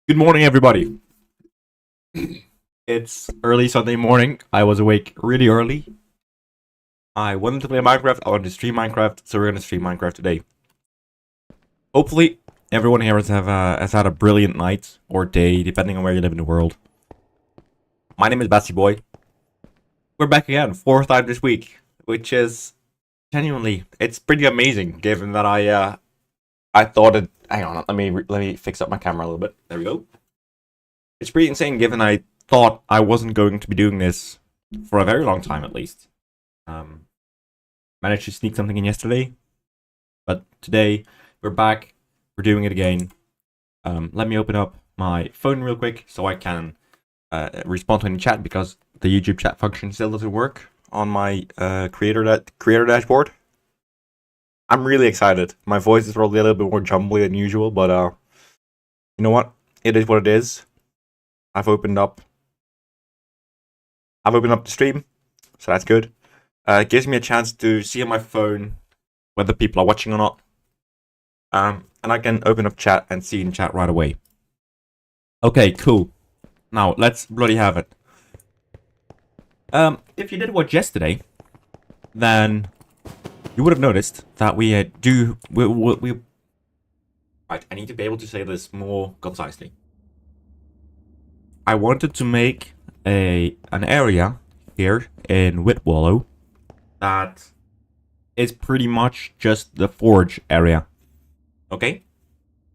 Good morning, everybody. It's early Sunday morning. I was awake really early. I wanted to play Minecraft. I wanted to stream Minecraft, so we're gonna stream Minecraft today. Hopefully, everyone here has had a brilliant night or day, depending on where you live in the world. My name is Batsy Boy. We're back again, fourth time this week, which is genuinely it's pretty amazing, given that I thought it. Hang on, let me fix up my camera a little bit. There we go. It's pretty insane, given I thought I wasn't going to be doing this for a very long time, at least. Managed to sneak something in yesterday, but today we're back. We're doing it again. Let me open up my phone real quick so I can respond to any chat, because the YouTube chat function still doesn't work on my creator dashboard. I'm really excited. My voice is probably a little bit more jumbly than usual, but you know what? It is what it is. I've opened up the stream, so that's good. It gives me a chance to see on my phone whether people are watching or not. And I can open up chat and see in chat right away. Okay, cool. Now, let's bloody have it. If you did watch yesterday, then you would have noticed that we right, I need to be able to say this more concisely. I wanted to make an area here in Whitwallow that is pretty much just the forge area. Okay,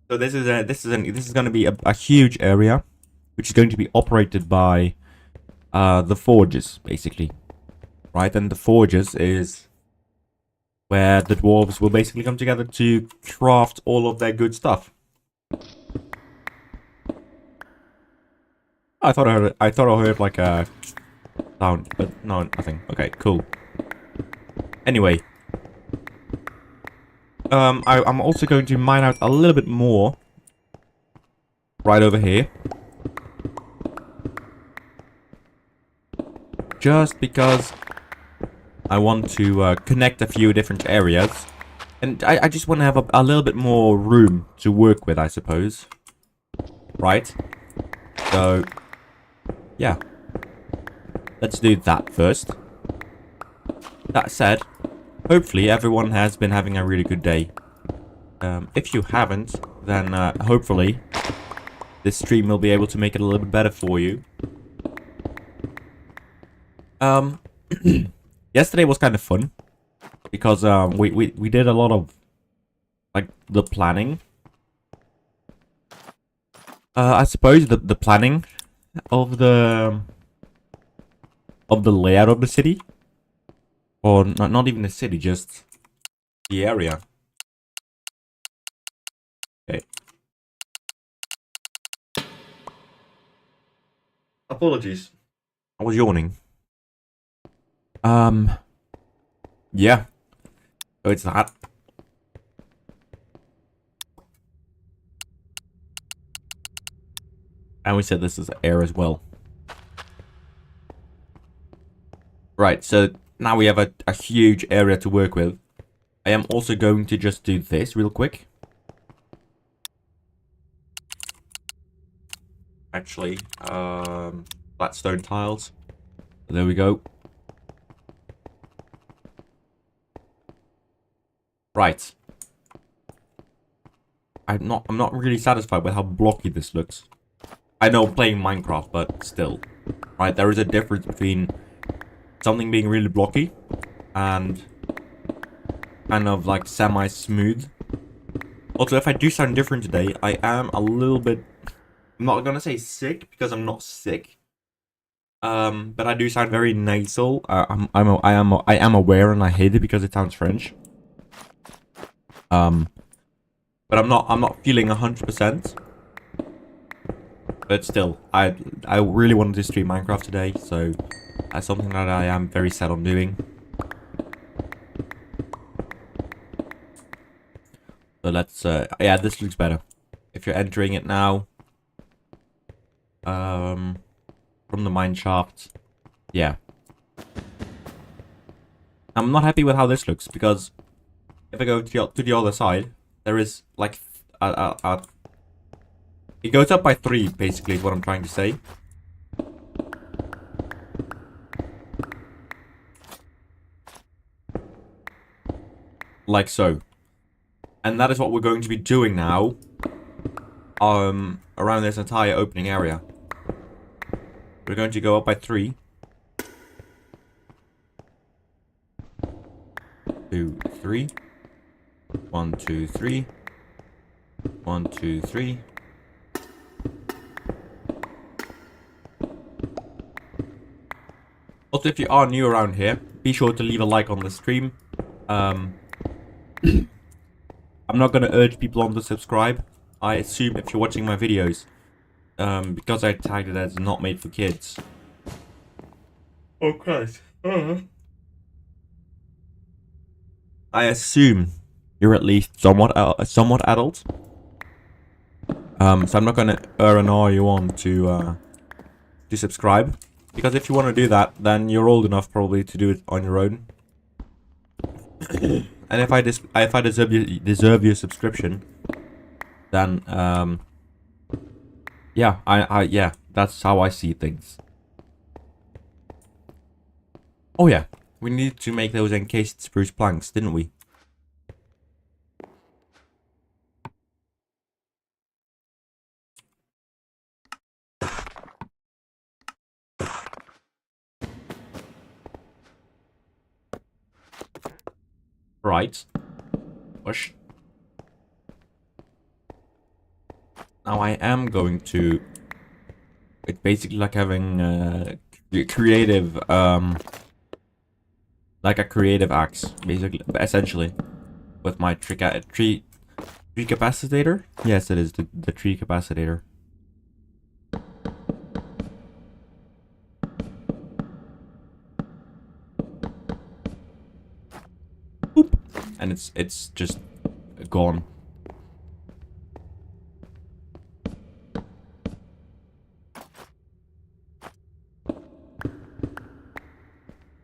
so this is going to be a huge area, which is going to be operated by the forges, basically, right? And the forges is where the dwarves will basically come together to craft all of their good stuff. I thought I heard like a sound, but no, nothing. Okay, cool. Anyway, I'm also going to mine out a little bit more right over here, just because I want to connect a few different areas, and I just want to have a little bit more room to work with, I suppose. Right? So yeah, let's do that first. That said, hopefully everyone has been having a really good day. If you haven't, then hopefully this stream will be able to make it a little bit better for you. Yesterday was kind of fun because we did a lot of like the planning. I suppose the planning of the layout of the city, or not even the city, just the area. Okay. Apologies, I was yawning. Yeah. So it's that. And we said this is air as well. Right, so now we have a huge area to work with. I am also going to just do this real quick. Actually, flat stone tiles. There we go. Right. I'm not really satisfied with how blocky this looks. I know playing Minecraft, but still. Right, there is a difference between something being really blocky and kind of like semi-smooth. Also, if I do sound different today, I am a little bit, I'm not gonna say sick, because I'm not sick. But I do sound very nasal. I am aware, and I hate it because it sounds French. But I'm not feeling 100%. But still, I really wanted to stream Minecraft today, so that's something that I am very set on doing. So let's, yeah, this looks better. If you're entering it now, from the mine shaft, yeah. I'm not happy with how this looks, because if I go to the other side, there is like a It goes up by 3, basically, is what I'm trying to say. Like so. And that is what we're going to be doing now. Around this entire opening area. We're going to go up by 3. 2, 3. 1, 2, 3. 1, 2, 3. Also, if you are new around here, be sure to leave a like on the stream. I'm not going to urge people on to subscribe. I assume if you're watching my videos, because I tagged it as not made for kids. Oh Christ. I assume you're at least somewhat adult. So I'm not going to annoy you on to subscribe. Because if you want to do that, then you're old enough probably to do it on your own. And if I deserve your subscription, then yeah, yeah, that's how I see things. Oh yeah, we needed to make those encased spruce planks, didn't we? Right. Push. Now I am going to... It's basically like having creative, like a creative axe, basically, essentially, with my tree capacitator. Yes, it is the tree capacitator. Boop. And it's just gone.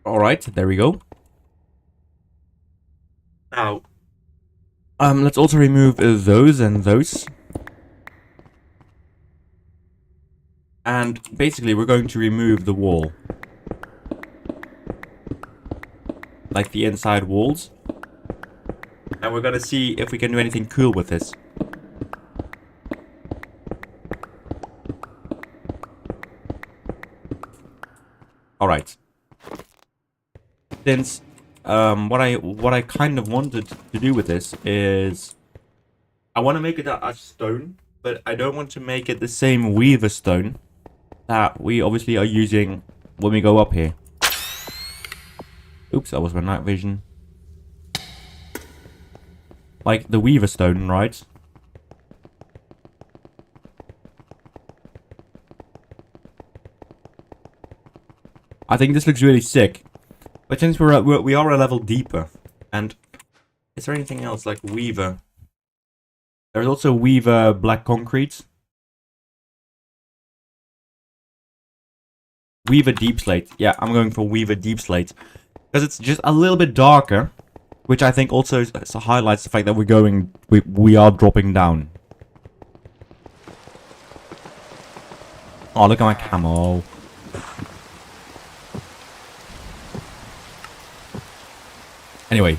Alright, there we go. Now, let's also remove those and those. And basically, we're going to remove the wall. Like the inside walls. And we're gonna see if we can do anything cool with this. Alright. Since what I kind of wanted to do with this is I want to make it a stone, but I don't want to make it the same weaver stone that we obviously are using when we go up here. Oops, that was my night vision. Like the weaver stone, right? I think this looks really sick. But since we are a level deeper, and is there anything else like weaver? There's also weaver black concrete. Weaver deep slate. Yeah, I'm going for weaver deep slate. Because it's just a little bit darker. Which I think also highlights the fact that we are dropping down. Oh, look at my camo. Anyway.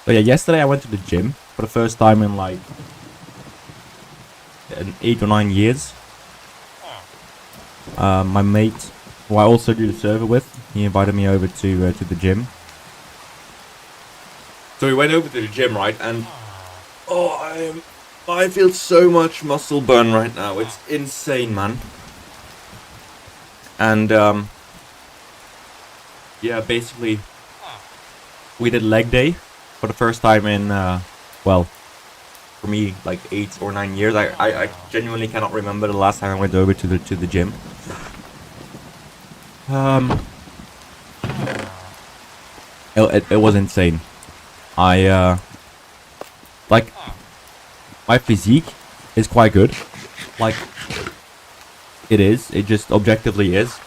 So yeah, yesterday I went to the gym for the first time in like 8 or 9 years. My mate, who I also do the server with, he invited me over to the gym. So we went over to the gym, right? And oh, I feel so much muscle burn right now. It's insane, man. And yeah, basically, we did leg day for the first time in, well, for me, like 8 or 9 years. I genuinely cannot remember the last time I went over to the gym. It was insane. Like, my physique is quite good. Like, it just objectively is.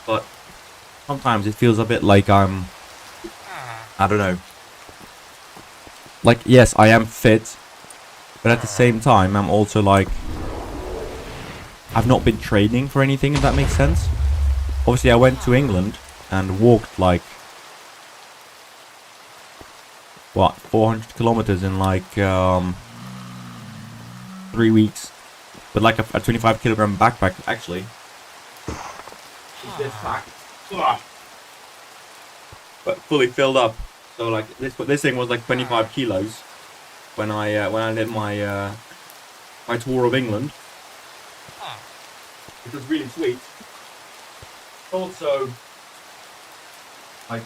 But sometimes it feels a bit like I don't know. Like, yes, I am fit, But at the same time, I'm also like, I've not been training for anything, if that makes sense. Obviously, I went to England and walked like, what, 400 kilometers in like 3 weeks. But like a 25 kilogram backpack, actually. This pack. But fully filled up. So like this thing was like 25 kilos when I did my my tour of England. It was really sweet. Also, like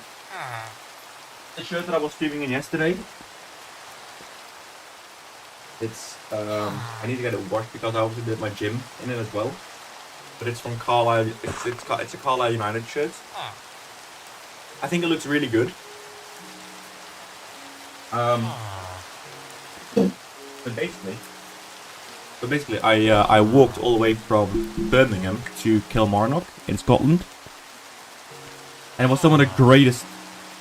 the shirt that I was streaming in yesterday. It's I need to get it washed because I also did my gym in it as well. But it's from Carlisle. It's a Carlisle United shirt. I think it looks really good. But basically, I walked all the way from Birmingham to Kilmarnock in Scotland, and it was some of the greatest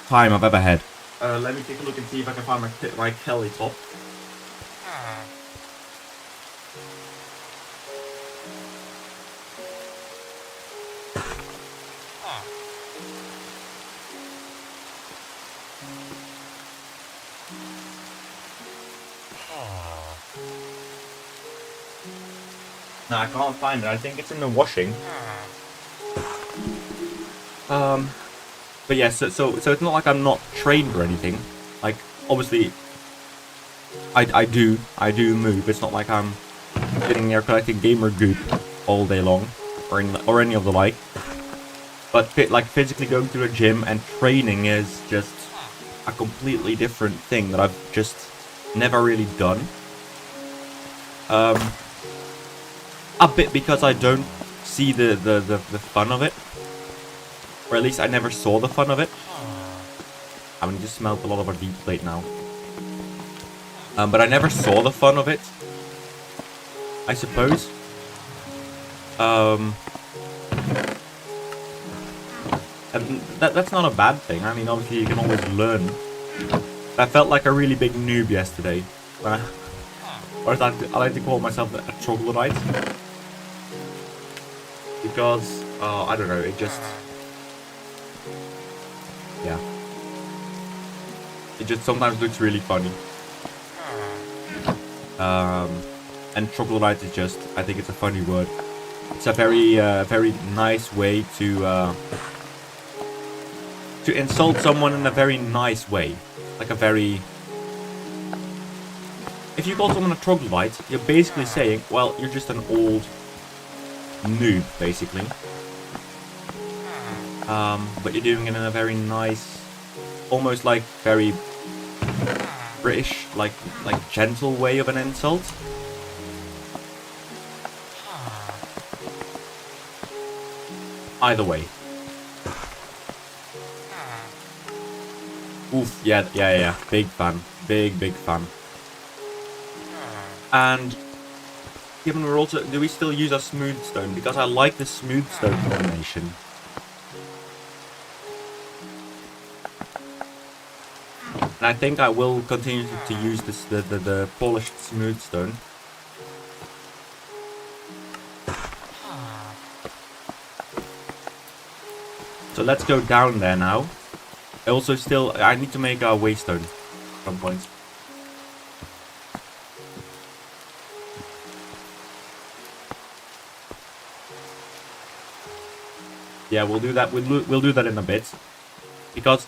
time I've ever had. Let me take a look and see if I can find my Kelly top. No, I can't find it. I think it's in the washing. But yeah, so it's not like I'm not trained or anything. Like, obviously, I do move. It's not like I'm sitting there collecting gamer goop all day long, or any of the like. But like physically going to the gym and training is just a completely different thing that I've just never really done. A bit because I don't see the fun of it. Or at least I never saw the fun of it. I mean, just smelled a lot of our deep plate now. But I never saw the fun of it, I suppose. And that's not a bad thing. I mean, obviously you can always learn. I felt like a really big noob yesterday. Or as I like to call myself a troglodyte. Because, I don't know, it just... Yeah. It just sometimes looks really funny. And troglodyte is just, I think it's a funny word. It's a very nice way to insult someone in a very nice way. Like a very... If you call someone a troglodyte, you're basically saying, well, you're just an old noob, basically. But you're doing it in a very nice, almost like very British, like gentle way of an insult. Either way. Oof, yeah. Big fan. Big fan. And given we're also, do we still use our smooth stone? Because I like the smooth stone combination. And I think I will continue to use this the polished smooth stone. So let's go down there now. I need to make a waystone at some point. Yeah, we'll do that. We'll do that in a bit, because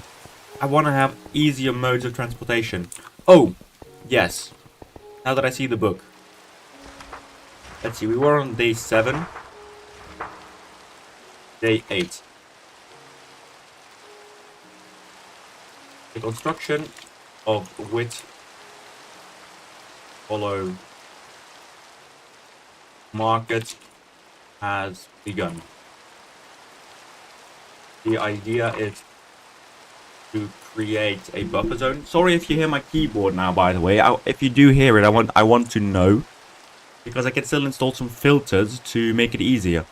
I want to have easier modes of transportation. Oh, yes. Now that I see the book. Let's see. We were on day 7. Day 8. The construction of Whit Hollow Market has begun. The idea is to create a buffer zone. Sorry if you hear my keyboard now, by the way. If you do hear it, I want to know, because I can still install some filters to make it easier.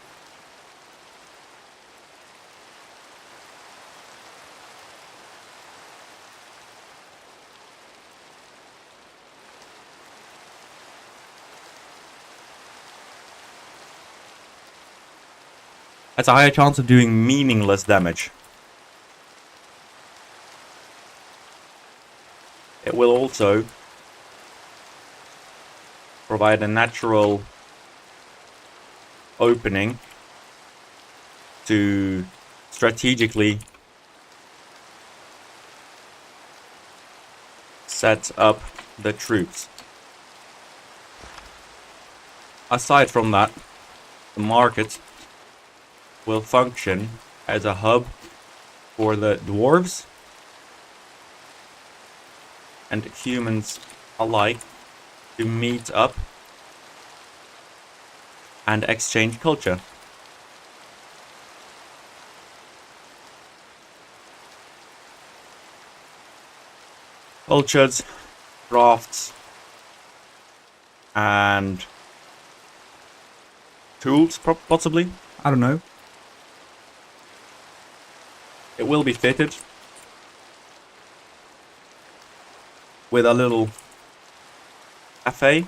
has a higher chance of doing meaningless damage. It will also provide a natural opening to strategically set up the troops. Aside from that, the market will function as a hub for the dwarves and humans alike to meet up and exchange culture. Cultures, crafts, and tools, possibly. I don't know. It will be fitted with a little cafe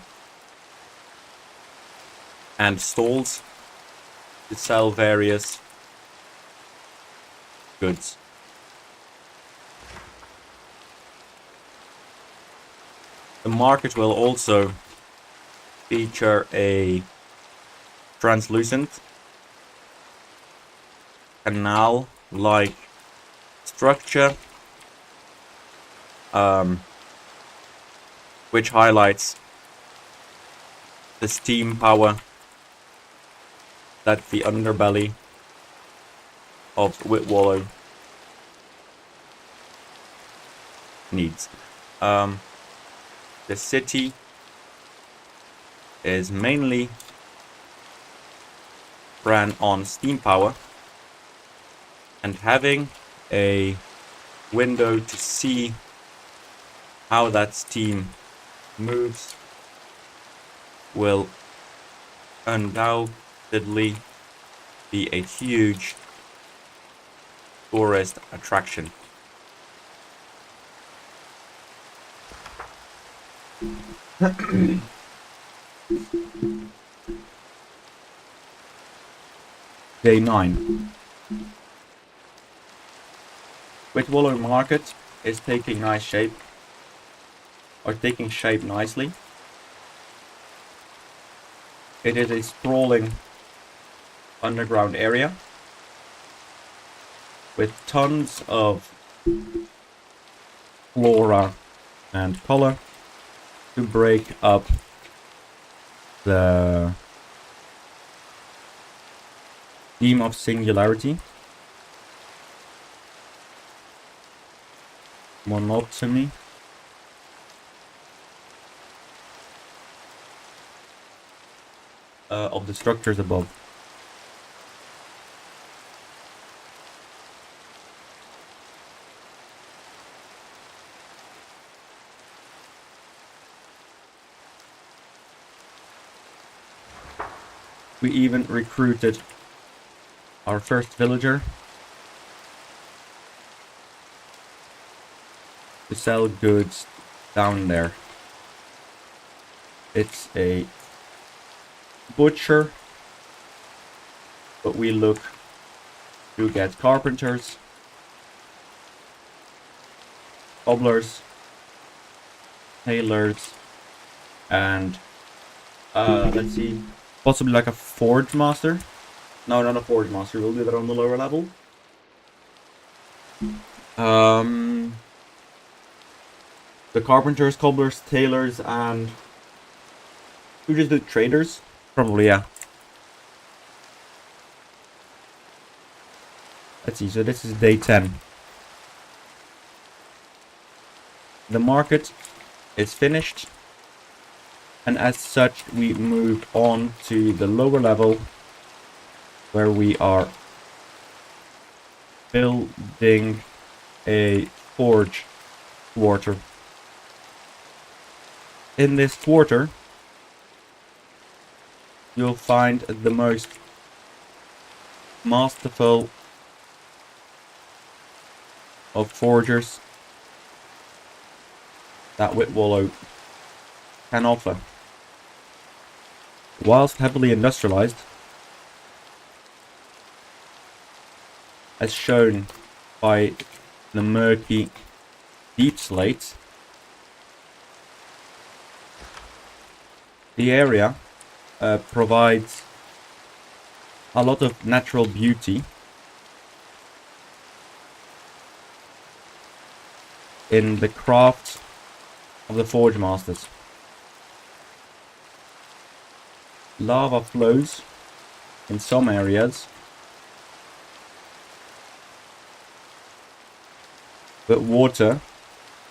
and stalls to sell various goods. The market will also feature a translucent canal-like structure, which highlights the steam power that the underbelly of Whitwallow needs. The city is mainly ran on steam power, and having a window to see how that steam moves will undoubtedly be a huge tourist attraction. Day 9. Whitwallow Market is taking shape nicely. It is a sprawling underground area with tons of flora and color to break up the theme of singularity, monotony, of the structures above. We even recruited our first villager to sell goods down there. It's a butcher, but we look to get carpenters, cobblers, tailors, and let's see, possibly like a forge master. No, not a forge master. We'll do that on the lower level. The carpenters, cobblers, tailors, and who just do traders? Probably, yeah. Let's see. So this is day 10. The market is finished, and as such, we move on to the lower level, where we are building a forge quarter. In this quarter, you'll find the most masterful of forgers that Whitwallow can offer. Whilst heavily industrialized, as shown by the murky deep slate, the area provides a lot of natural beauty in the craft of the Forge Masters. Lava flows in some areas, but water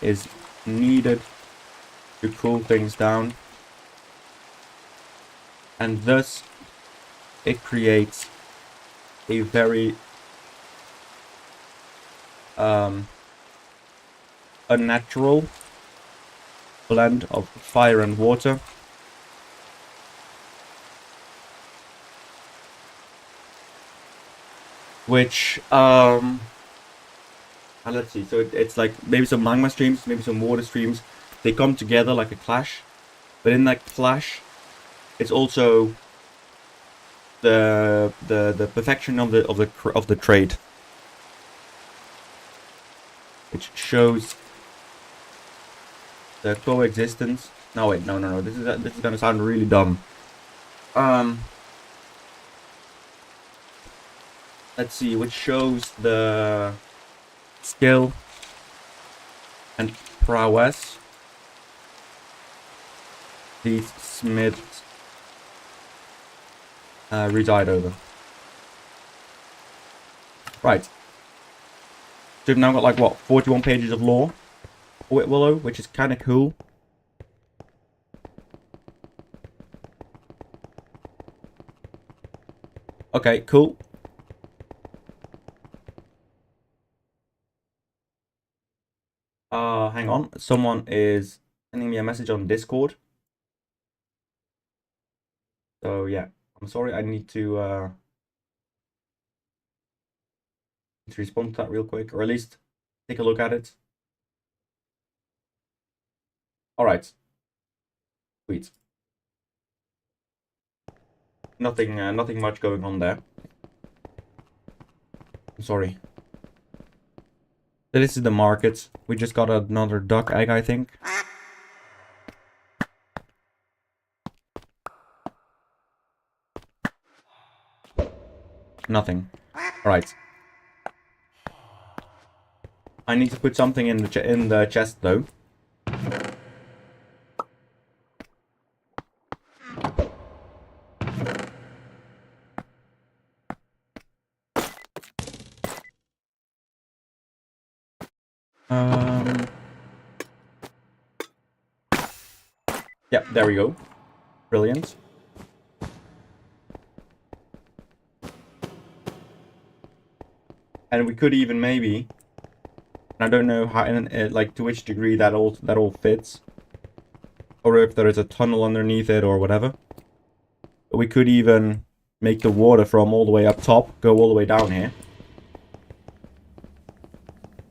is needed to cool things down, and thus it creates a very unnatural blend of fire and water, which let's see, so it's like maybe some magma streams, maybe some water streams, they come together like a clash, but in that clash it's also the perfection of the trade, which shows the coexistence. No wait, no, this is gonna sound really dumb. Let's see, which shows the skill and prowess these smiths reside over. Right. So we've now got like what, 41 pages of lore for Witwillow, which is kind of cool. Okay, cool. Hang on. Someone is sending me a message on Discord. So yeah, I'm sorry. I need to respond to that real quick, or at least take a look at it. All right. Sweet. Nothing much going on there. I'm sorry. This is the market. We just got another duck egg, I think. Nothing. Alright. I need to put something in the chest though. Yep, there we go. Brilliant. And we could even maybe, I don't know how, like to which degree that all fits, or if there is a tunnel underneath it or whatever. But we could even make the water from all the way up top go all the way down here.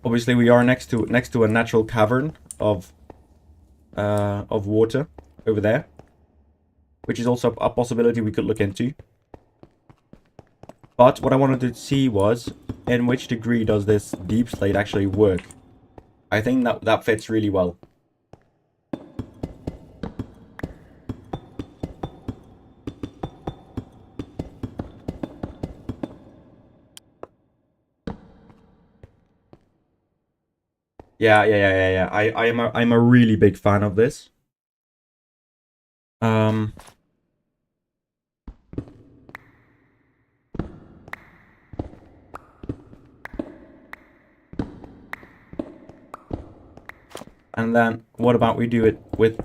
Obviously, we are next to a natural cavern of water over there, which is also a possibility we could look into. But what I wanted to see was, in which degree does this deep slate actually work? I think that fits really well. Yeah. I'm a really big fan of this. And then what about we do it with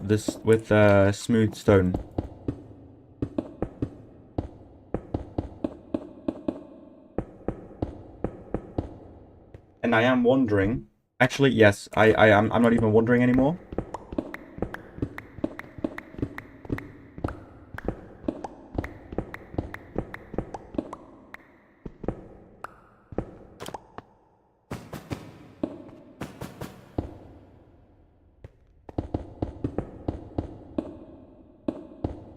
smooth stone? And I am wondering, actually yes, I'm not even wondering anymore.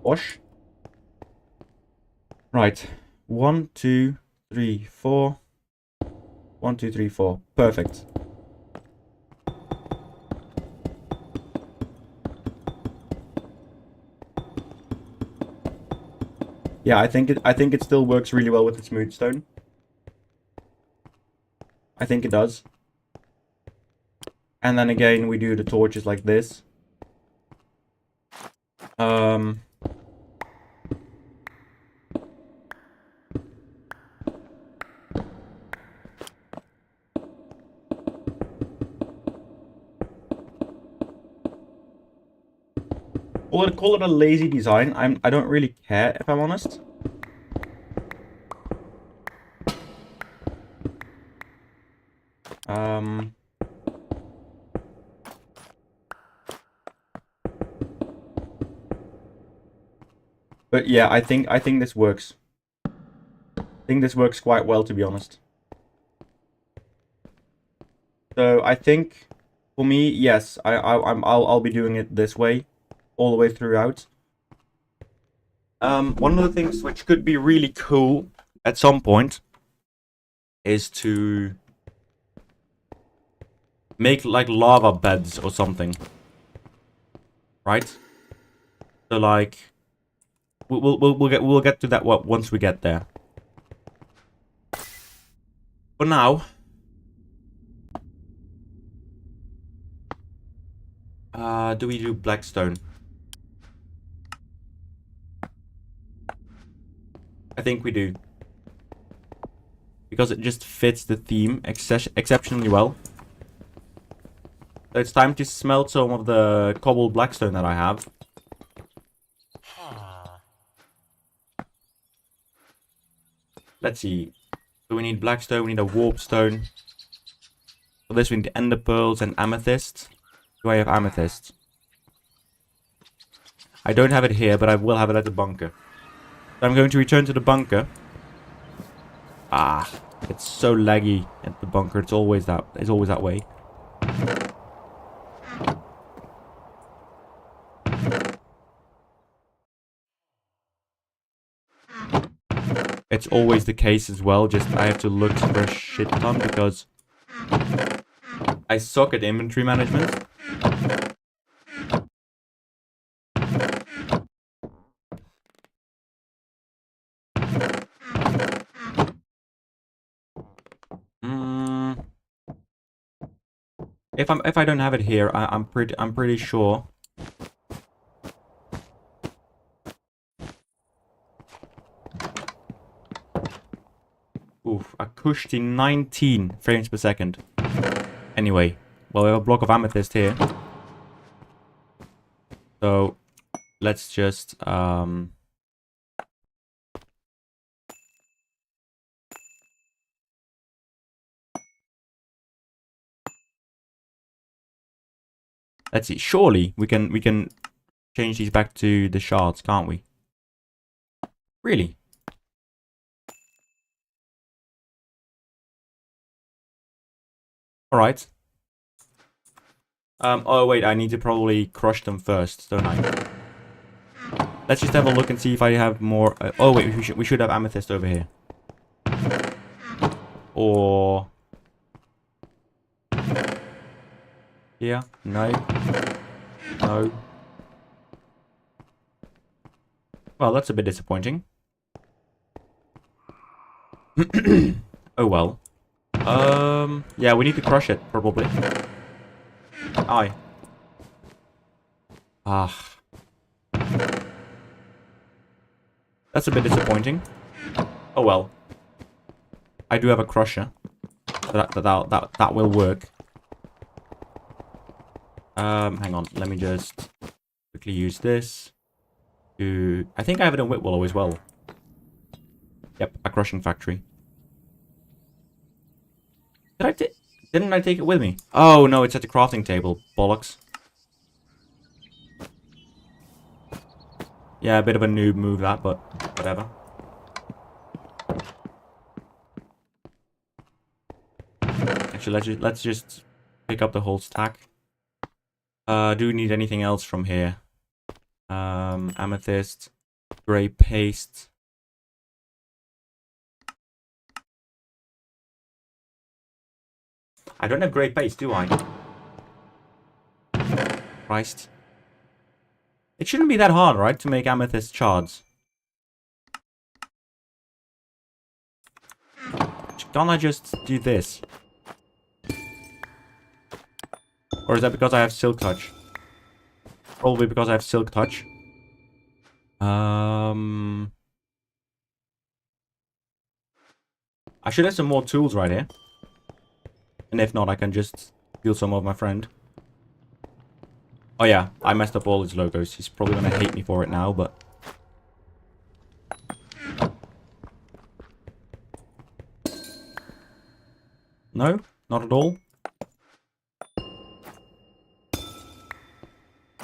Wash. Right. 1, 2, 3, 4. 1, 2, 3, 4. Perfect. Yeah, I think it still works really well with the smooth stone. I think it does. And then again, we do the torches like this. Call it a lazy design. I don't really care, if I'm honest. But yeah, I think this works. I think this works quite well, to be honest. So I think for me, yes, I'll be doing it this way all the way throughout. One of the things which could be really cool at some point is to make like lava beds or something, right? So like we'll get to that once we get there. For now, do we do blackstone? I think we do. Because it just fits the theme exceptionally well. So it's time to smelt some of the cobbled blackstone that I have. Let's see. So we need blackstone, we need a warpstone. For this we need ender pearls and amethyst. Do I have amethyst? I don't have it here, but I will have it at the bunker. So I'm going to return to the bunker. Ah, it's so laggy at the bunker. It's always that way. It's always the case as well. Just I have to look for a shit ton because I suck at inventory management. If I don't have it here, I'm pretty sure. Oof, a cushy 19 frames per second. Anyway, well, we have a block of amethyst here. So, let's just, let's see, surely we can change these back to the shards, can't we? Really? Alright. Oh wait, I need to probably crush them first, don't I? Let's just have a look and see if I have more. Oh wait, we should have amethyst over here. Or here? No. No. Well, that's a bit disappointing. Oh well. Yeah, we need to crush it probably. Aye. Ah. That's a bit disappointing. Oh well. I do have a crusher. So that will work. Hang on. Let me just quickly use this. I think I have it in Whitwallow as well. Yep, a crushing factory. Didn't I take it with me? Oh no, it's at the crafting table. Bollocks. Yeah, a bit of a noob move that, but whatever. Actually, let's just pick up the whole stack. Do we need anything else from here? Amethyst, grey paste. I don't have great pace, do I? Christ. It shouldn't be that hard, right, to make amethyst shards. Can't I just do this? Or is that because I have silk touch? Probably because I have silk touch. I should have some more tools right here. And if not, I can just steal some of my friend. Oh yeah, I messed up all his logos. He's probably gonna hate me for it now, but... No? Not at all?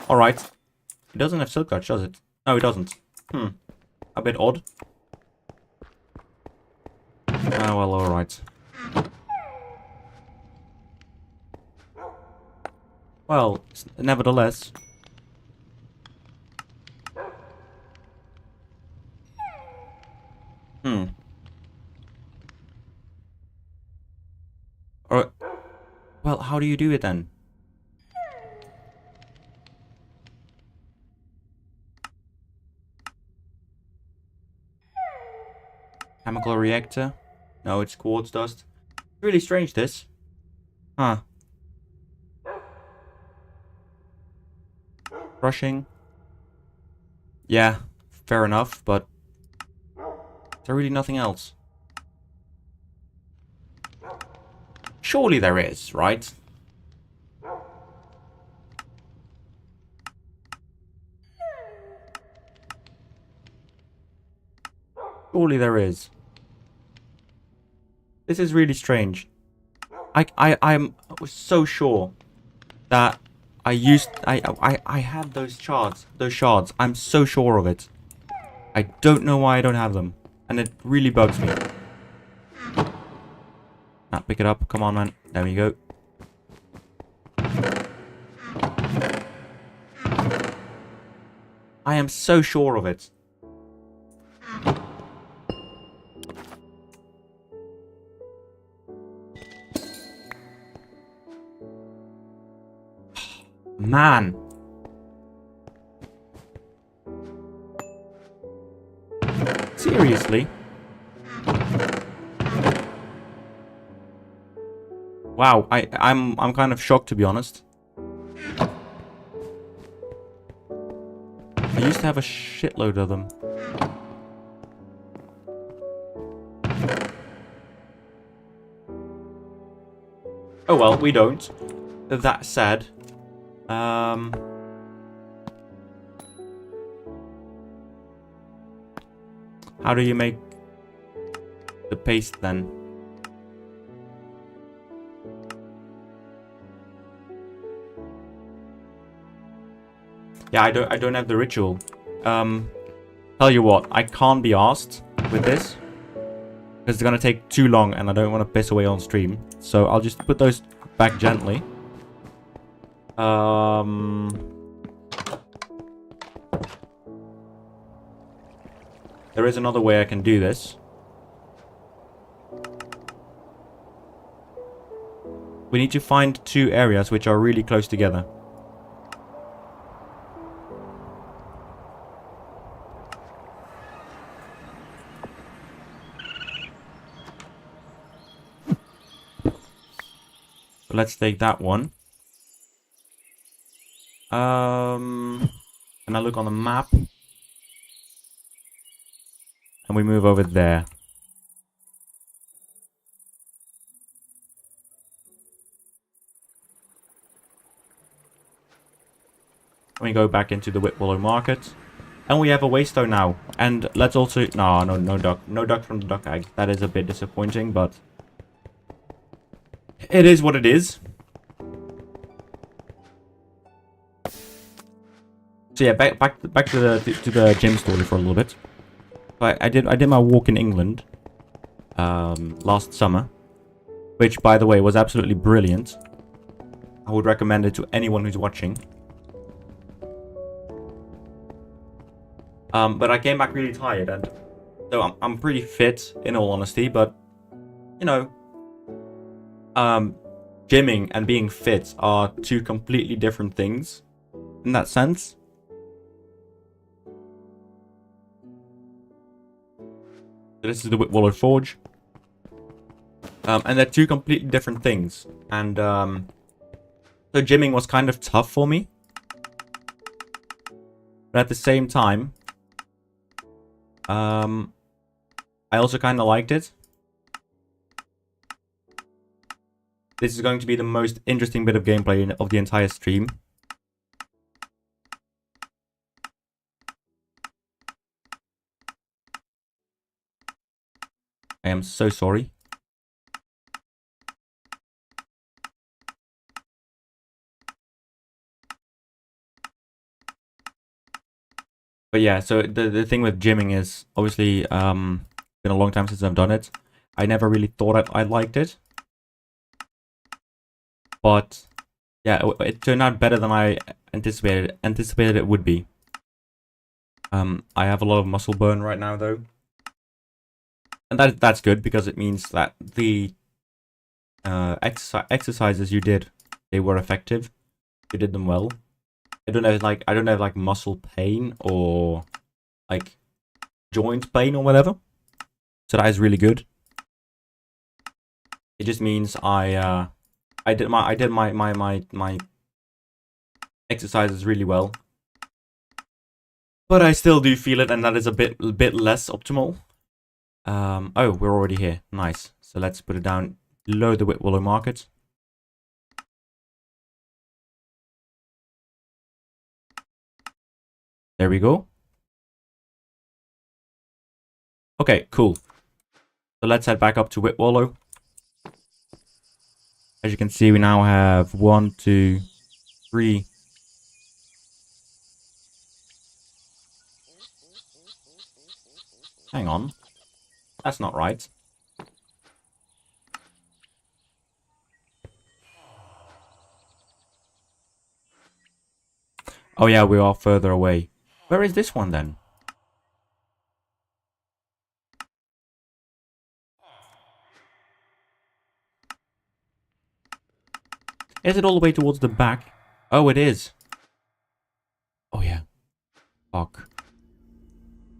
Alright. It doesn't have silk touch, does it? No, it doesn't. A bit odd. Ah, well, alright. Well, nevertheless. Or, well, how do you do it then? Chemical reactor? No, it's quartz dust. Really strange, this. Huh. Brushing. Yeah, fair enough, but... Is there really nothing else? Surely there is, right? Surely there is. This is really strange. I was so sure that I had those shards. I'm so sure of it. I don't know why I don't have them. And it really bugs me. Now, pick it up. Come on, man. There we go. I am so sure of it. Man. Seriously? Wow, I'm kind of shocked, to be honest. I used to have a shitload of them. Oh well, we don't. That said, how do you make the paste then? Yeah, I don't have the ritual. Tell you what, I can't be asked with this. Because it's gonna take too long and I don't want to piss away on stream. So I'll just put those back gently. There is another way I can do this. We need to find two areas which are really close together. So let's take that one. And I look on the map. And we move over there. We go back into the Whitwallow Market. And we have a waystone now. And let's also... No duck. No duck from the duck egg. That is a bit disappointing, but... It is what it is. So yeah, back to the gym story for a little bit. I did my walk in England last summer, which by the way was absolutely brilliant. I would recommend it to anyone who's watching. But I came back really tired, and so I'm pretty fit in all honesty. But you know, gymming and being fit are two completely different things in that sense. So this is the Whitwallow Forge. And they're two completely different things. And so gymming was kind of tough for me. But at the same time, I also kind of liked it. This is going to be the most interesting bit of gameplay of the entire stream. I am so sorry. But yeah, so the thing with gymming is obviously been a long time since I've done it. I never really thought I liked it. But yeah, it turned out better than I anticipated it would be. I have a lot of muscle burn right now though. And that's good because it means that the exercises you did, they were effective. You did them well. I don't know if like muscle pain or like joint pain or whatever. So that is really good. It just means I did my exercises really well. But I still do feel it, and that is a bit less optimal. Oh, we're already here. Nice. So let's put it down below the Whitwallow Market. There we go. Okay, cool. So let's head back up to Whitwallow. As you can see, we now have 1, 2, 3. Hang on. That's not right. Oh yeah, we are further away. Where is this one then? Is it all the way towards the back? Oh, it is. Oh yeah. Fuck.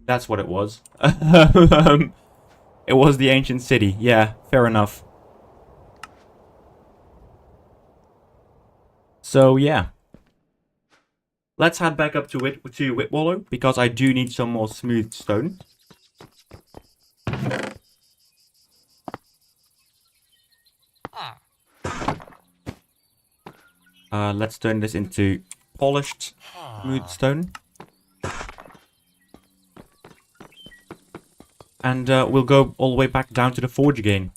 That's what it was. It was the ancient city. Yeah, fair enough. So yeah. Let's head back up to Whitwallow, because I do need some more smooth stone. Let's turn this into polished smooth stone. And we'll go all the way back down to the forge again.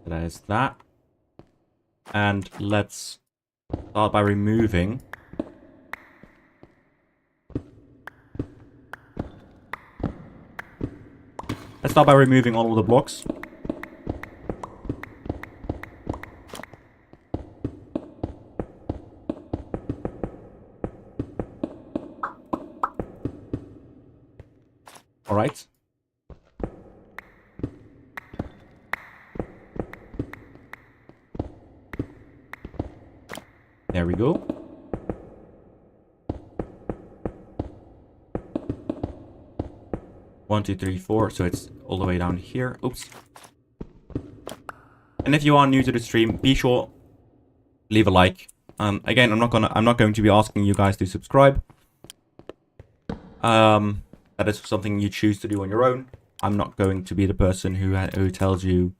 There's that. And let's start by removing. Let's start by removing all of the blocks. All right. There we go. One, two, three, four. So it's all the way down here. Oops. And if you are new to the stream, be sure leave a like. Again, I'm not going to be asking you guys to subscribe. That is something you choose to do on your own. I'm not going to be the person who tells you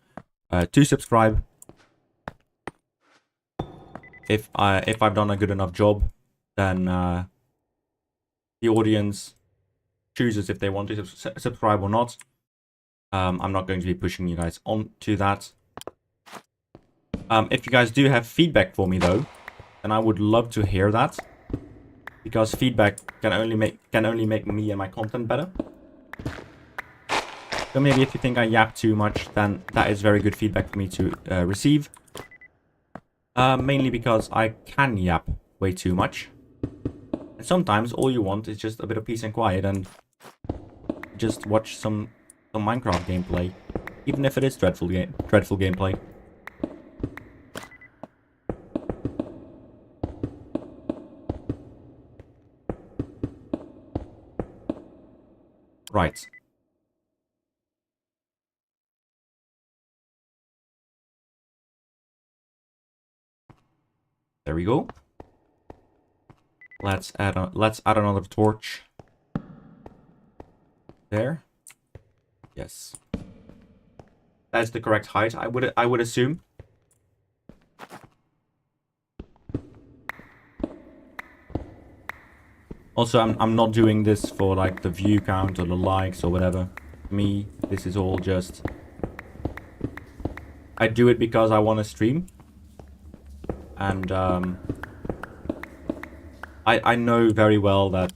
to subscribe. If I've done a good enough job, then the audience chooses if they want to subscribe or not. I'm not going to be pushing you guys on to that. If you guys do have feedback for me though, then I would love to hear that, because feedback can only make me and my content better. So maybe if you think I yap too much, then that is very good feedback for me to receive. Mainly because I can yap way too much. And sometimes all you want is just a bit of peace and quiet, and just watch some Minecraft gameplay, even if it is dreadful gameplay. Right. There we go. Let's add another torch. There. Yes. That's the correct height, I would assume. Also, I'm not doing this for like the view count or the likes or whatever. For me, this is all just, I do it because I want to stream. And I know very well that,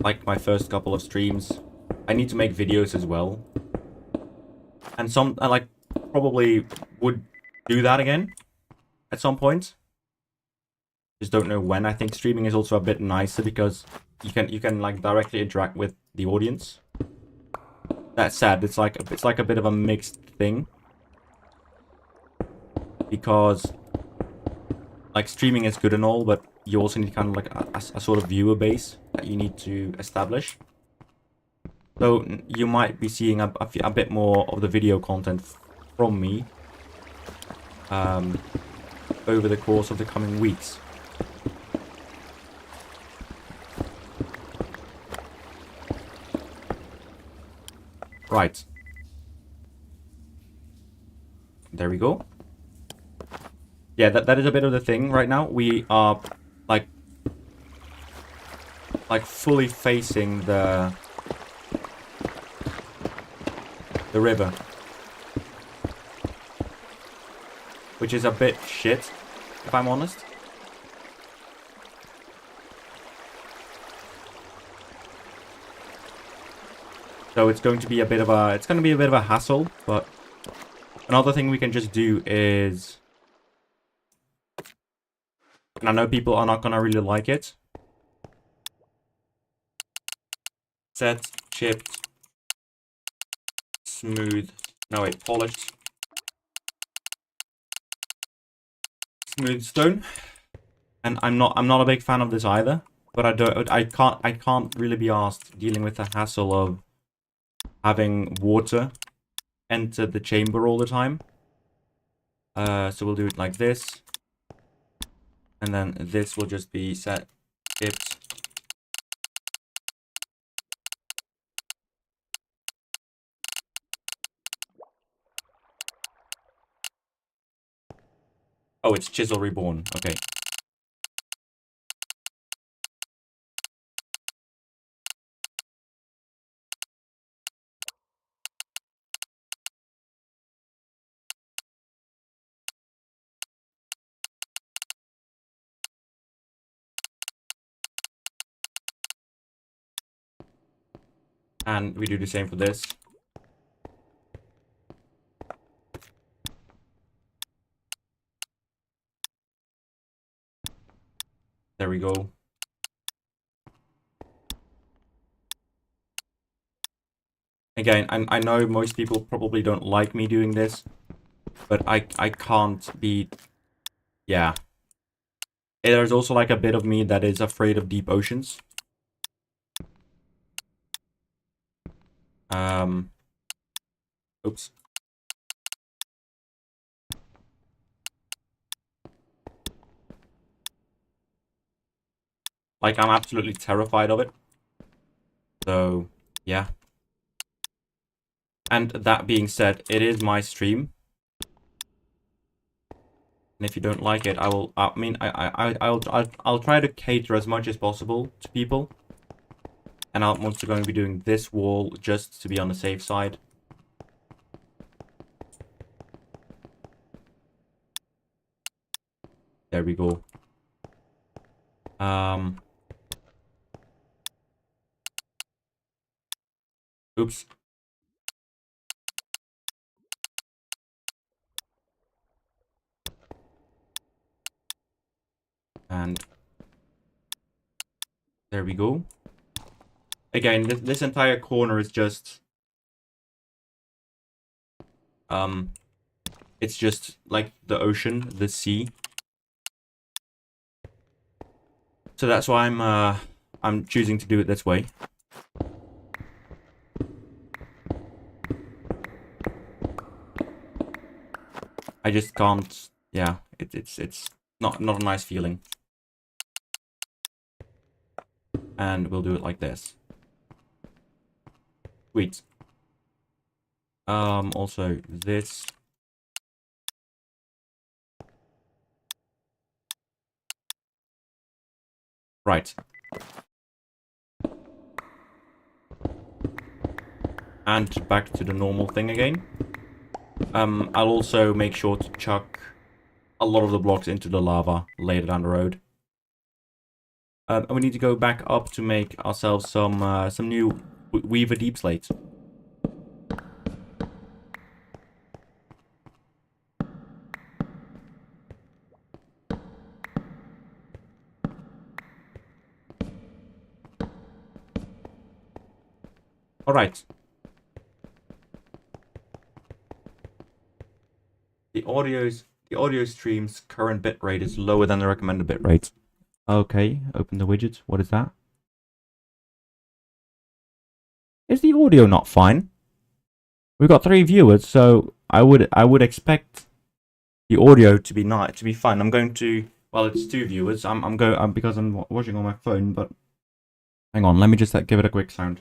like, my first couple of streams, I need to make videos as well. And I like probably would do that again at some point. Just don't know when. I think streaming is also a bit nicer because you can like directly interact with the audience. That said, it's like a bit of a mixed thing, because like streaming is good and all, but you also need kind of like a sort of viewer base that you need to establish. So you might be seeing a bit more of the video content from me over the course of the coming weeks. Right. There we go. Yeah, that is a bit of the thing right now. We are like fully facing the river, which is a bit shit, if I'm honest. So it's going to be a bit of a hassle, but another thing we can just do is, and I know people are not gonna really like it, set chipped smooth, no wait, polished smooth stone. And I'm not a big fan of this either, but I can't really be asked dealing with the hassle of having water enter the chamber all the time. So we'll do it like this. And then this will just be set chipped. Oh, it's Chisel Reborn. Okay. And we do the same for this. There we go. Again, I know most people probably don't like me doing this, but I can't be, yeah. There's also like a bit of me that is afraid of deep oceans. Oops. Like, I'm absolutely terrified of it. So, yeah. And that being said, it is my stream. And if you don't like it, I'll try to cater as much as possible to people. And I'm also going to be doing this wall just to be on the safe side. There we go. Oops. And there we go. again, this entire corner is just it's just like the ocean, the sea. So that's why I'm choosing to do it this way. I just can't. Yeah, it's not a nice feeling. And we'll do it like this. Sweet. Also this. Right. And back to the normal thing again. I'll also make sure to chuck a lot of the blocks into the lava later down the road. And we need to go back up to make ourselves some new Weaver deep slate. All right. The audio stream's current bitrate is lower than the recommended bitrate. Okay, open the widget. What is that? Is the audio not fine? We've got 3 viewers, so I would expect the audio to be fine. I'm going to, well, it's 2 viewers. Because I'm watching on my phone, but hang on, let me just give it a quick sound.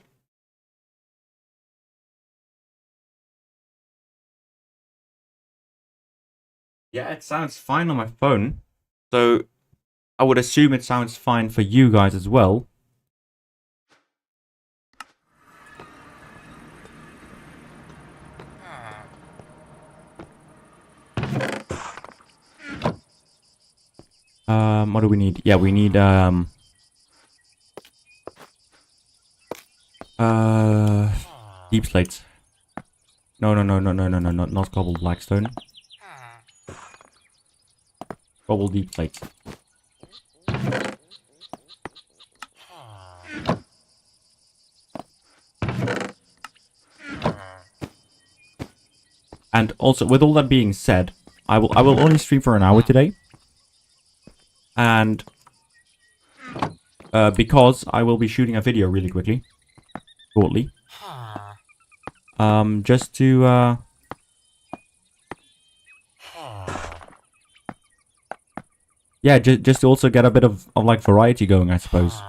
Yeah, it sounds fine on my phone. So I would assume it sounds fine for you guys as well. What do we need? Yeah, we need deep slates. No, not cobbled blackstone. Cobbled deep slates. And also, with all that being said, I will only stream for an hour today. And because I will be shooting a video really quickly, shortly. Just to yeah, just to also get a bit of like variety going, I suppose.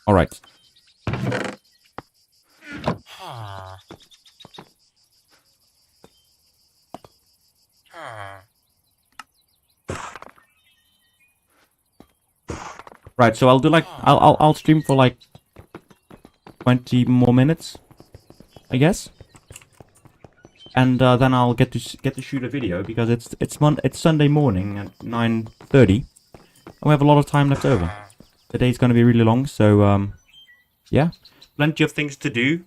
All right. Right, so I'll do like I'll stream for like 20 more minutes, I guess. And then I'll get to shoot a video because it's Sunday morning at 9:30, and we have a lot of time left over. The day's gonna be really long, so yeah, plenty of things to do.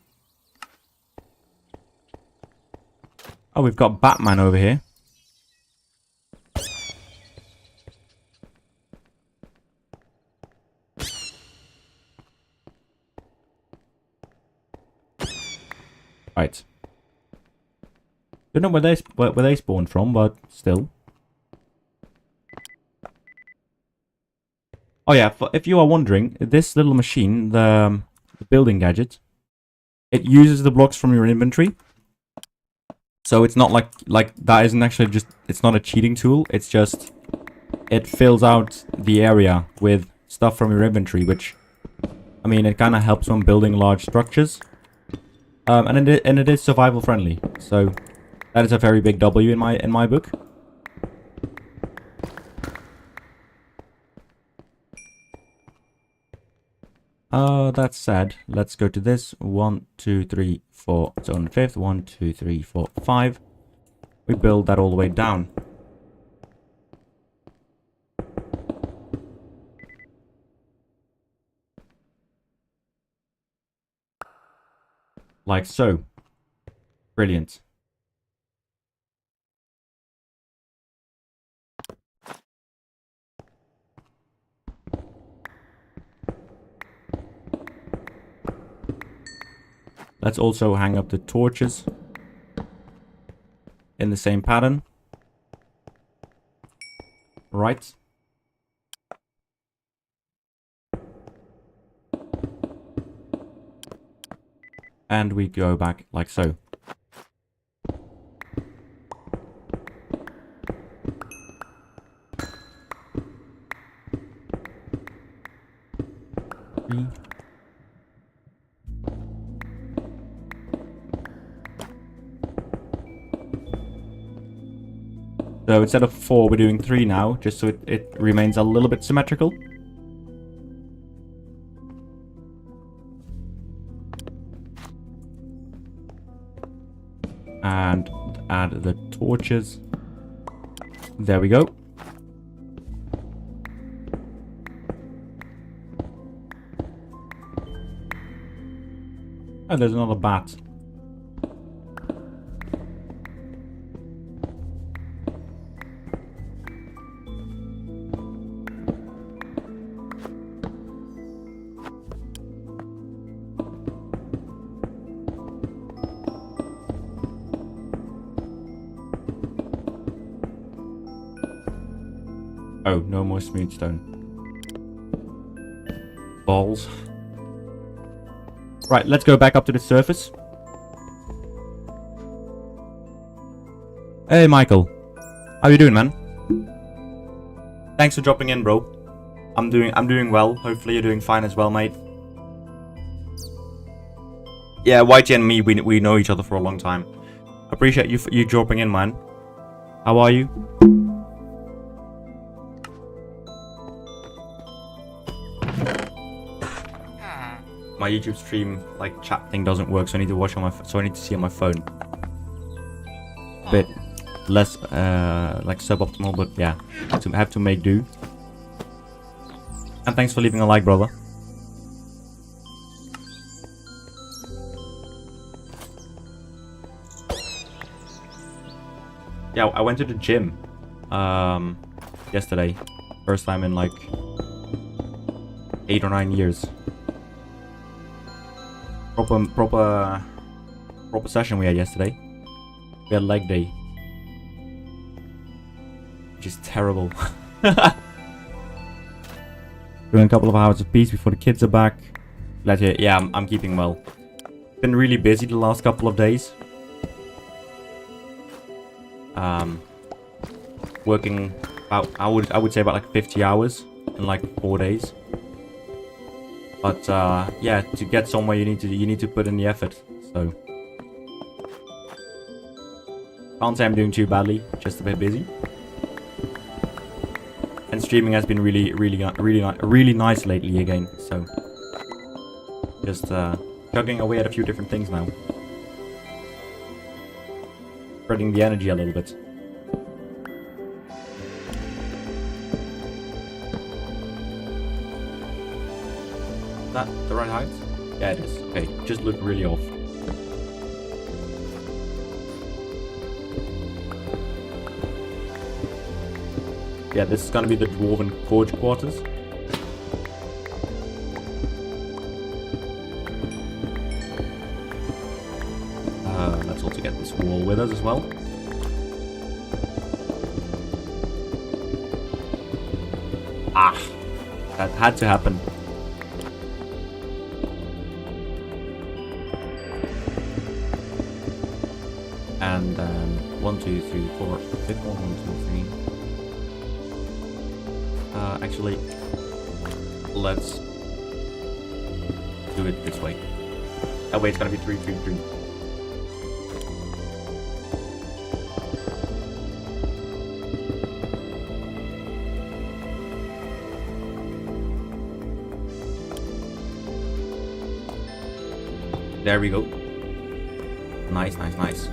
Oh, we've got Batman over here. Right. Don't know where they spawned from, but still. Oh yeah, if you are wondering, this little machine, the building gadget, it uses the blocks from your inventory. So it's not like that isn't actually just, it's not a cheating tool. It's just, it fills out the area with stuff from your inventory, which, I mean, it kind of helps when building large structures. And it is survival friendly. So that is a very big W in my book. That's sad. Let's go to this. 1, 2, 3, 4. It's on the 5th. 1, 2, 3, 4, 5. We build that all the way down. Like so. Brilliant. Let's also hang up the torches in the same pattern. Right. And we go back like so. Three. So instead of 4, we're doing 3 now, just so it remains a little bit symmetrical. And add the torches. There we go. Oh, there's another bat. Oh, no more smooth stone. Balls. Right, let's go back up to the surface. Hey, Michael. How you doing, man? Thanks for dropping in, bro. I'm doing well. Hopefully you're doing fine as well, mate. Yeah, YT and me, we know each other for a long time. Appreciate you dropping in, man. How are you? My YouTube stream like chat thing doesn't work, so I need to watch on my so I need to see on my phone. Bit less like suboptimal, but yeah, have to make do. And thanks for leaving a like, brother. Yeah, I went to the gym yesterday. First time in like 8 or 9 years. Proper session we had yesterday. We had leg day. Which is terrible. Doing a couple of hours of peace before the kids are back. Glad to hear. Yeah, I'm keeping well. Been really busy the last couple of days. Working about I would say about like 50 hours in like 4 days. But yeah, to get somewhere you need to put in the effort. So can't say I'm doing too badly, just a bit busy. And streaming has been really nice lately again. So just chugging away at a few different things now, spreading the energy a little bit. Is that the right height? Yeah, it is. Okay, just look really off. Yeah, this is gonna be the Dwarven Forge quarters. Let's also get this wall with us as well. Ah, that had to happen. And 1, 2, 3, 4, 5th one, 1, 2, 3. Actually, let's do it this way. That way it's gonna be 3, 3, 3. There we go. Nice, nice, nice.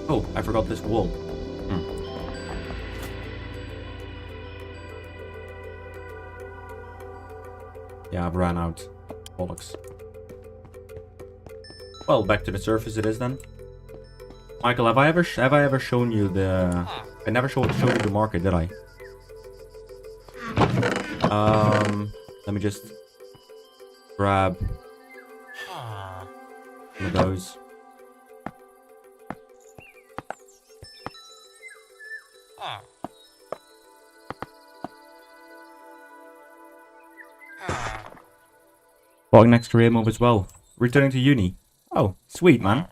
Oh, I forgot this wall. Yeah, I've ran out. Bollocks. Well, back to the surface it is then. Michael, have I ever shown you the? I never showed you the market, did I? Let me just grab one of those. Bought next career move as well. Returning to uni. Oh, sweet man.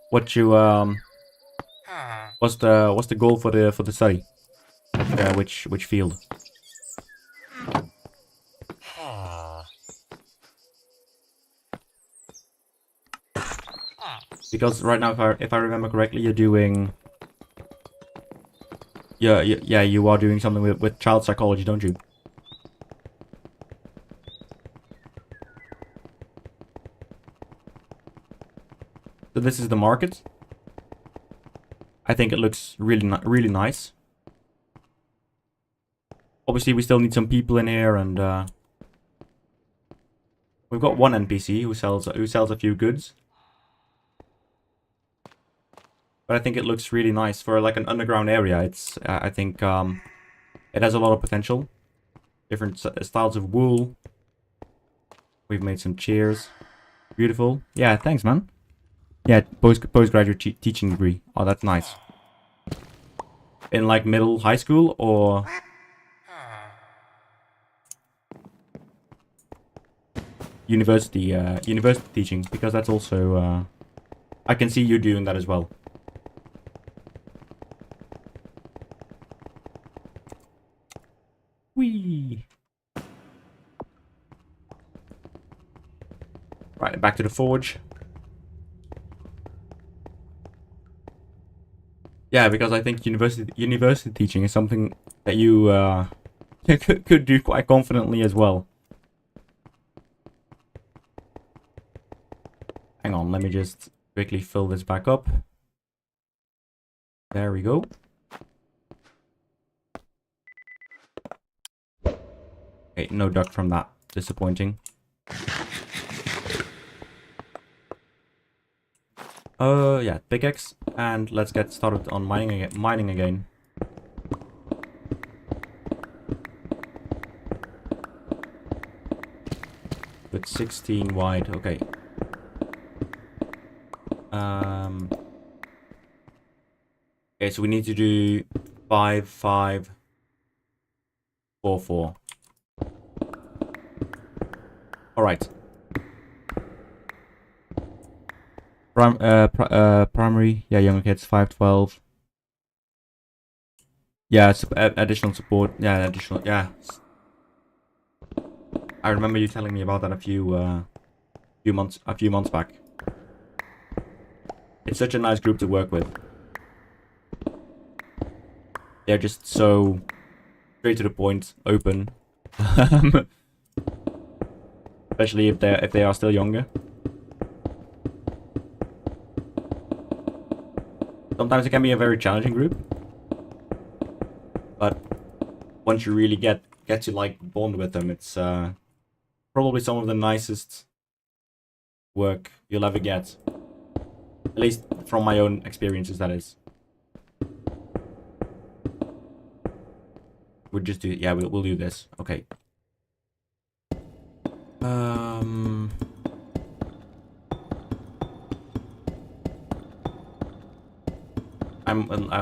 What you what's the goal for the study? Which field? Because right now, if I remember correctly, you're doing. Yeah, you are doing something with child psychology, don't you? So this is the market. I think it looks really nice. Obviously, we still need some people in here, and we've got one NPC who sells a few goods. But I think it looks really nice for like an underground area. It's I think it has a lot of potential. Different styles of wool. We've made some chairs. Beautiful. Yeah, thanks, man. Yeah, postgraduate teaching degree. Oh, that's nice. In like high school, or university teaching, because that's also I can see you doing that as well. Whee! Right, back to the forge. Yeah, because I think university teaching is something that you could do quite confidently as well. Hang on, let me just quickly fill this back up. There we go. Okay, no duck from that. Disappointing. Yeah, pickaxe, and let's get started on mining again. With 16 wide, okay. Okay, so we need to do 5, 5, 4, 4. All right. Primary, yeah, younger kids, 5, 12. Yeah, additional support. Yeah, additional. Yeah. I remember you telling me about that a few months back. It's such a nice group to work with. They're just so straight to the point, open. Especially if they are still younger. Sometimes it can be a very challenging group, but once you really get to like bond with them, it's probably some of the nicest work you'll ever get. At least from my own experiences, that is. We'll just do, yeah, we'll do this. Okay.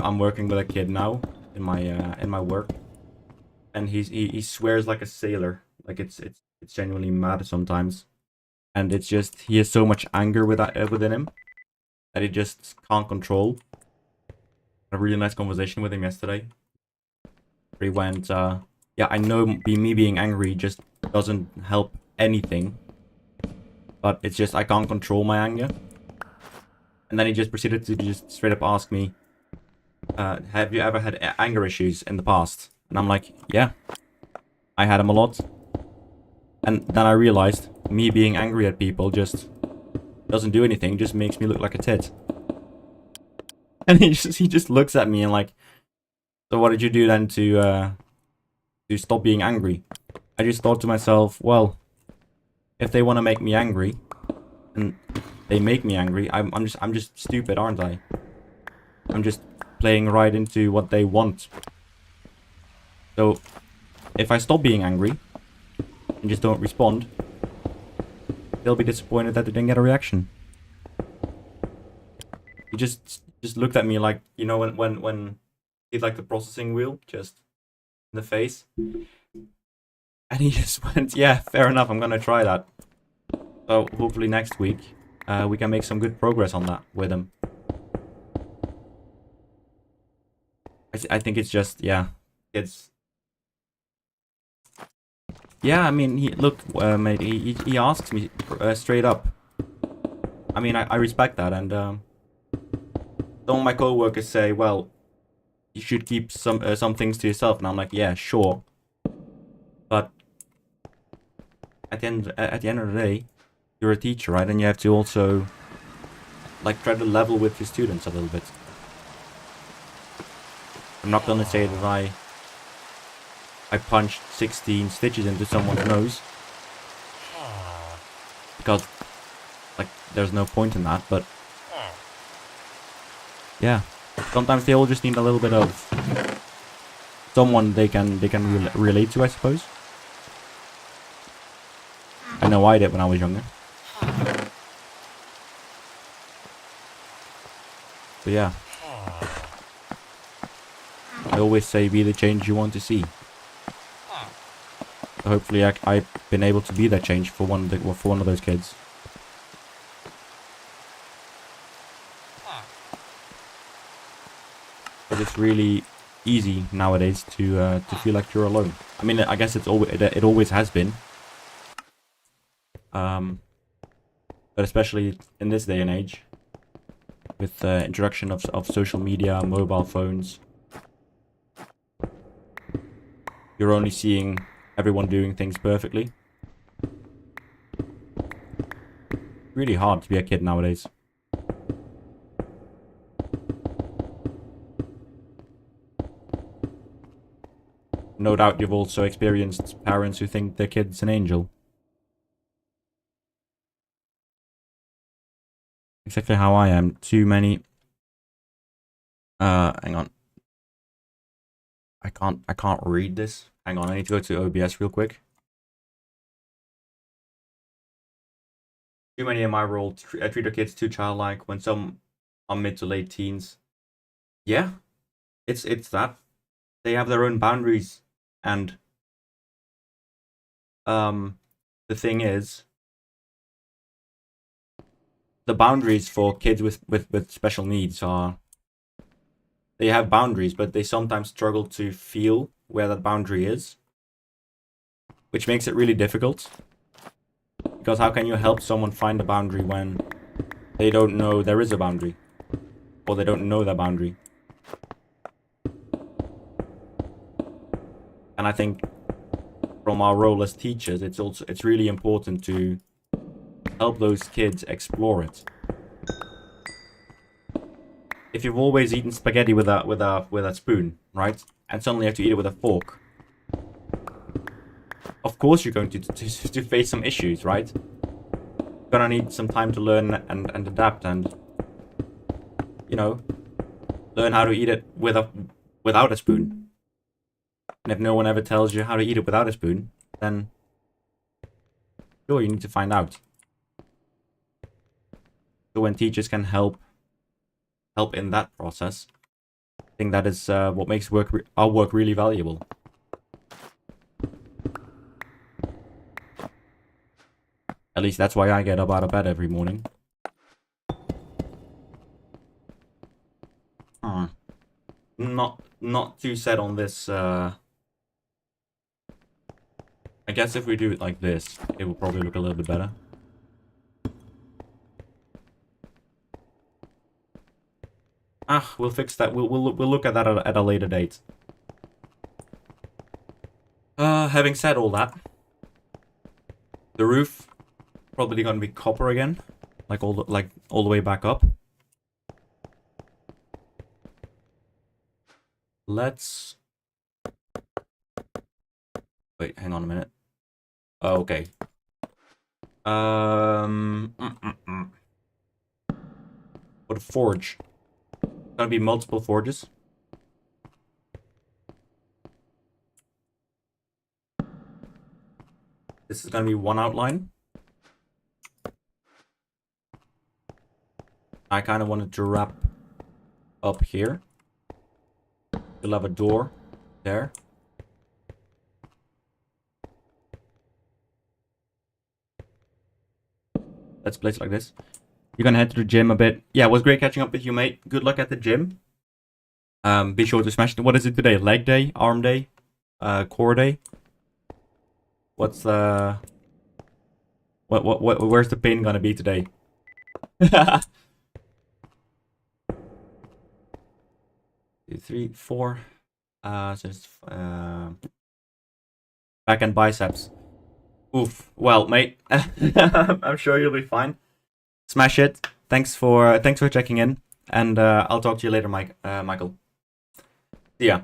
I'm working with a kid now in my work, and he swears like a sailor. Like it's genuinely mad sometimes, and it's just he has so much anger within him that he just can't control. A really nice conversation with him yesterday. He went, yeah, I know me being angry just doesn't help anything, but it's just I can't control my anger. And then he just proceeded to just straight up ask me, have you ever had anger issues in the past? And I'm like, yeah, I had them a lot. And then I realized me being angry at people just doesn't do anything, just makes me look like a tit. And he just looks at me and like, so what did you do then to stop being angry? I just thought to myself, well, if they want to make me angry, and they make me angry, I'm just stupid, aren't I? I'm just playing right into what they want. So if I stop being angry and just don't respond, they'll be disappointed that they didn't get a reaction. He just looked at me like, you know, when he's like the processing wheel just in the face, and he just went, yeah, fair enough, I'm gonna try that. So hopefully next week we can make some good progress on that with him. I think it's just, yeah, it's, yeah, I mean, mate, he asks me straight up. I mean, I respect that, and some of my co-workers say, well, you should keep some things to yourself, and I'm like, yeah, sure, but at the end of the day, you're a teacher, right? And you have to also like try to level with your students a little bit. I'm not gonna say that I punched 16 stitches into someone's nose, because like there's no point in that, but yeah, sometimes they all just need a little bit of someone they can relate to, I suppose. I know I did when I was younger. But yeah, I always say be the change you want to see. So hopefully I've been able to be that change for one of those kids. But it's really easy nowadays to feel like you're alone. I mean, I guess it always has been. But especially in this day and age, with the introduction of social media, mobile phones, you're only seeing everyone doing things perfectly. Really hard to be a kid nowadays. No doubt you've also experienced parents who think their kid's an angel. Exactly how I am. Too many. Hang on. I can't read this. Hang on, I need to go to OBS real quick. Too many in my role treat their kids too childlike when some are mid to late teens. Yeah, it's that. They have their own boundaries, and the thing is, the boundaries for kids with special needs are, they have boundaries, but they sometimes struggle to feel where that boundary is, which makes it really difficult. Because how can you help someone find a boundary when they don't know there is a boundary, or they don't know that boundary? And I think from our role as teachers, it's really important to help those kids explore it. If you've always eaten spaghetti with a spoon, right, and suddenly you have to eat it with a fork, of course you're going to face some issues, right? You're gonna need some time to learn and adapt, and you know, learn how to eat it without a spoon. And if no one ever tells you how to eat it without a spoon, then sure, you need to find out. So when teachers can help in that process, I think that is what makes our work really valuable. At least that's why I get up out of bed every morning. Not too set on this. I guess if we do it like this, it will probably look a little bit better. We'll fix that. We'll look at that at a later date. Having said all that, the roof probably gonna be copper again, like all the way back up. Let's wait. Hang on a minute. Oh, okay. What a forge. Gonna be multiple forges. This is gonna be one outline. I kind of wanted to wrap up here. We'll have a door there. Let's place it like this. You're gonna head to the gym a bit. Yeah, it was great catching up with you, mate. Good luck at the gym. Be sure to smash. What is it today? Leg day, arm day, core day. What's what? Where's the pain gonna be today? 2, 3, 4. Just back and biceps. Oof. Well, mate, I'm sure you'll be fine. Smash it. Thanks for checking in, and I'll talk to you later, Michael. See ya.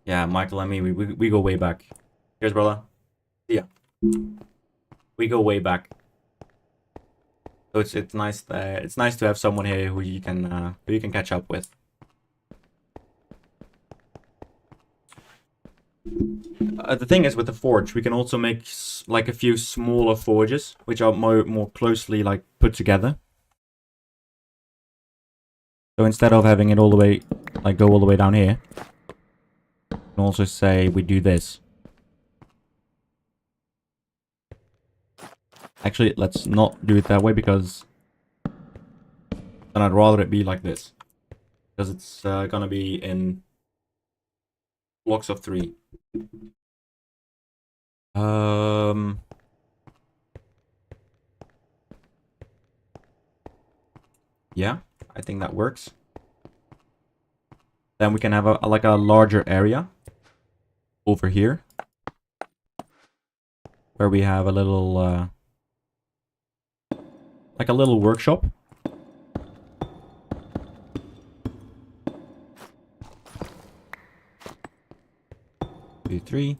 Yeah, Michael and me, we go way back. Cheers, brother. See ya. We go way back. So it's nice to have someone here who you can catch up with. The thing is with the forge, we can also make like a few smaller forges, which are more closely like put together. So instead of having it all the way, like go all the way down here, we can also say we do this. Actually, let's not do it that way because then I'd rather it be like this. Because it's gonna be in blocks of 3. Yeah, I think that works. Then we can have like a larger area over here where we have a little like a little workshop. 2, 3.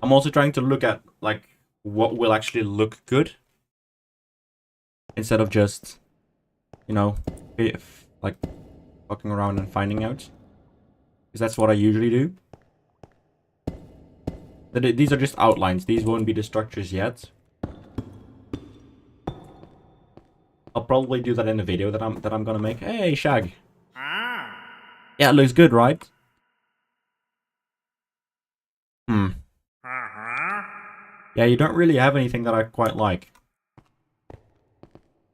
I'm also trying to look at like what will actually look good instead of just, you know, like fucking around and finding out, because that's what I usually do. These are just outlines. These won't be the structures yet. I'll probably do that in a video that I'm gonna make. Hey, Shag. Yeah, it looks good, right? Yeah, you don't really have anything that I quite like.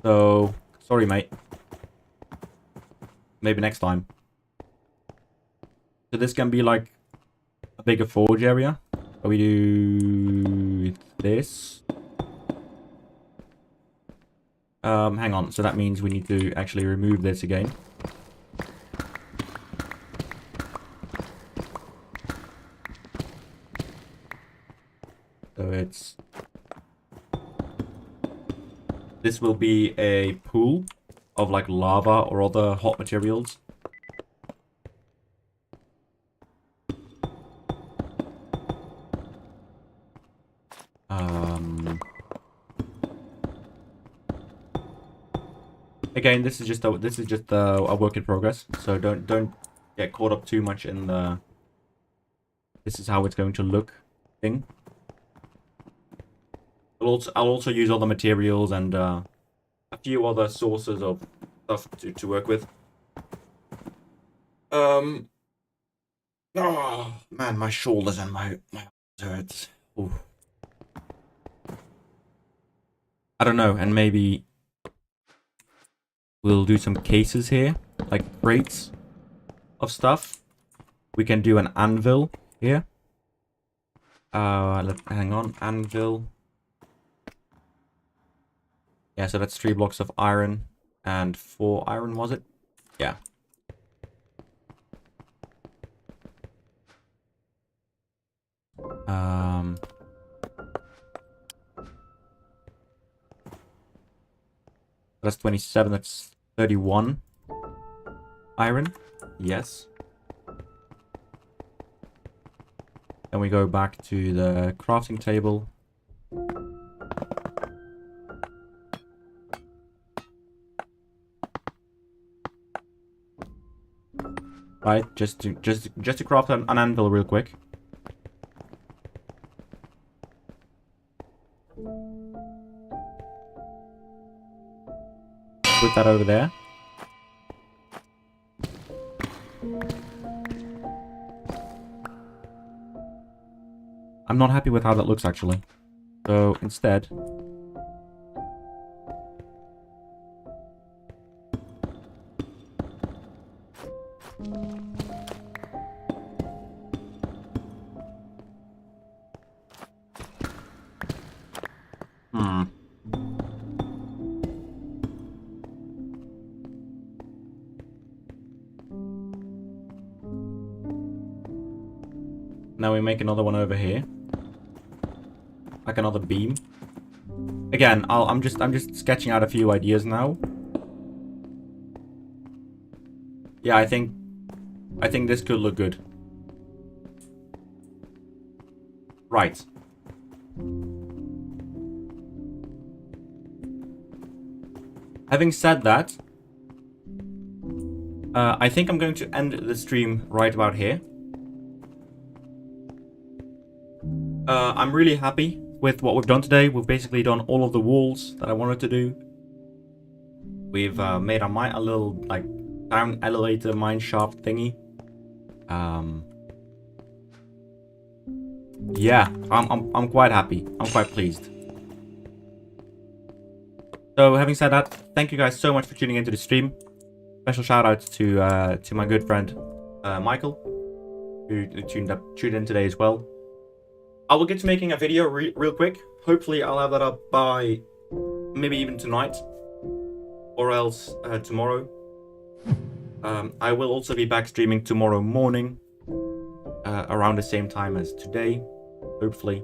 So, sorry, mate. Maybe next time. So this can be like a bigger forge area. We do this. Hang on. So that means we need to actually remove this again. So it's... This will be a pool of like lava or other hot materials. Again, this is just a work in progress, so don't get caught up too much in the this is how it's going to look thing. I'll also use other materials and a few other sources of stuff to work with. Oh man, my shoulders and my hurts. Ooh. I don't know, and maybe we'll do some cases here, like crates of stuff. We can do an anvil here. Hang on, anvil. Yeah, so that's 3 blocks of iron and 4 iron, was it? Yeah. That's 27, that's 31. Iron. Yes. Then we go back to the crafting table. Right, just to craft an anvil real quick. Put that over there. I'm not happy with how that looks actually. So instead, now we make another one over here. Like another beam. Again, I'm just sketching out a few ideas now. Yeah, I think this could look good. Right. Having said that, I think I'm going to end the stream right about here. I'm really happy with what we've done today. We've basically done all of the walls that I wanted to do. We've made a little like down elevator mine shaft thingy. Yeah, I'm quite happy. I'm quite pleased. So having said that, thank you guys so much for tuning into the stream. Special shout out to my good friend Michael, who tuned in today as well. I will get to making a video real quick. Hopefully I'll have that up by maybe even tonight, or else tomorrow. I will also be back streaming tomorrow morning, around the same time as today, hopefully.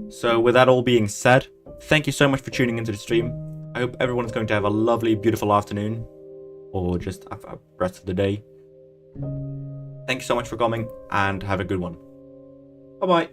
So with that all being said, thank you so much for tuning into the stream. I hope everyone's going to have a lovely, beautiful afternoon, or just a rest of the day. Thank you so much for coming, and have a good one. Bye-bye.